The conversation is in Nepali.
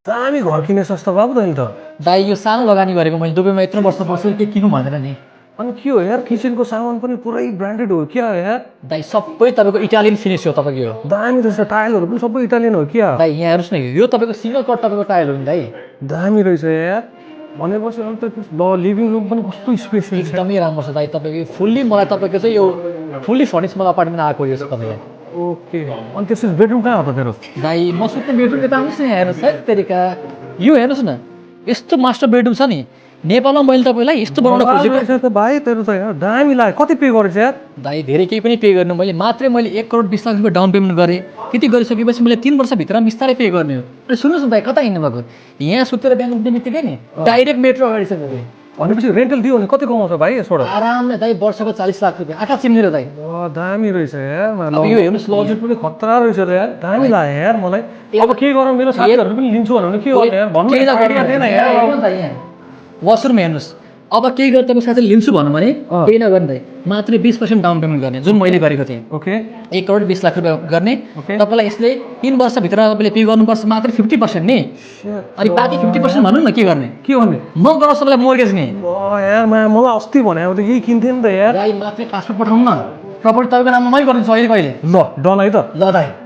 दामी घर किने सस्ता बाबु तैँले त। दाइ यो सानो लगानी गरेको मैले दुबईमा यत्रो वर्ष बसेर के किन्नु भनेर नि। अनि के हो यार, किचनको सामान पनि पुरै ब्रान्डेड हो क्या यार। दाइ सबै तपाईँको इटालियन फिनिस हो तपाईँको यो। दामी रहेछ, टाइलहरू पनि सबै इटालियन हो क्या। दाइ यहाँ हेर्नुहोस् न, यो तपाईँको सिङ्गल कट तपाईँको टायल हो नि दाइ। दामी रहेछ यार। भनेपछि अन्त लिभिङ रुम पनि कस्तो स्पेसियल छ। एकदमै राम्रो छ दाइ तपाईँको फुल्ली। मलाई तपाईँको चाहिँ यो फुल्ली फर्निस मलाई अपार्टमेन्ट आएको यो छ तपाईँलाई। ओके, अनि त्यसपछि बेडरुम कहाँ हो त तेरो? दाइ म सुत्ने बेडरुम यता आउनुहोस् न, यहाँ हेर्नुहोस् है तेरिका। यो हेर्नुहोस् न, यस्तो मास्टर बेडरुम छ नि नेपालमा। मैले तपाईँलाई यस्तो बनाउन खोजेको। त भाइ तेरो त यार दामी लाग्यो। कति पे गरेछ यार? दाइ धेरै केही पनि पे गर्नु, मैले मात्रै 1,20,00,000 रुपियाँ डाउन पेमेन्ट गरेँ। त्यति गरिसकेपछि मैले 3 वर्षभित्र बिस्तारै पे गर्ने हो। अनि सुन्नुहोस् न दाइ, कता हिँड्नु भएको? यहाँ सुतेर बिहान उठ्ने बित्तिकै नि डाइरेक्ट मेट्रो अगाडि छ तपाईँ। भनेपछि रेन्टल दियो भने कति कमाउँछ भाइ यसबाट? आरामले दाइ वर्षको 40 लाख रुपियाँ आँखा चिम्नेर दाइ। दामी रहेछ यार। अब यो हेर्नुहोस् लजिक पनि खतरा रहेछ त यार। दामी लाग्यो यार मलाई। अब के गरौँ, मेरो साथीहरू पनि लिन्छु भने के गर्ने यार? भन्नु यार वासरुम हेर्नुहोस्। अब केही गरेर तपाईँ साथीले लिन्छु भन्नु भने केही नगर्ने दाइ, मात्रै 20% डाउन पेमेन्ट गर्ने, जुन मैले गरेको थिएँ। ओके, 1,20,00,000 रुपियाँ गर्ने। ओके। तपाईँलाई यसले 3 वर्षभित्र तपाईँले पे गर्नुपर्छ मात्रै 50% नि। अनि बाँकी 50% भनौँ न के गर्ने? के गर्ने? म गराउँछु तपाईँलाई मोर्गेज नि। यार मलाई अस्ति भने अब त यही किन्थेँ नि त यार। दाइ मात्रै पासपोर्ट पठाउनु न, प्रपर्टी तपाईँको नाममा मै गरिदिन्छु अहिले कहिले। ल डन है त। ल दाइ।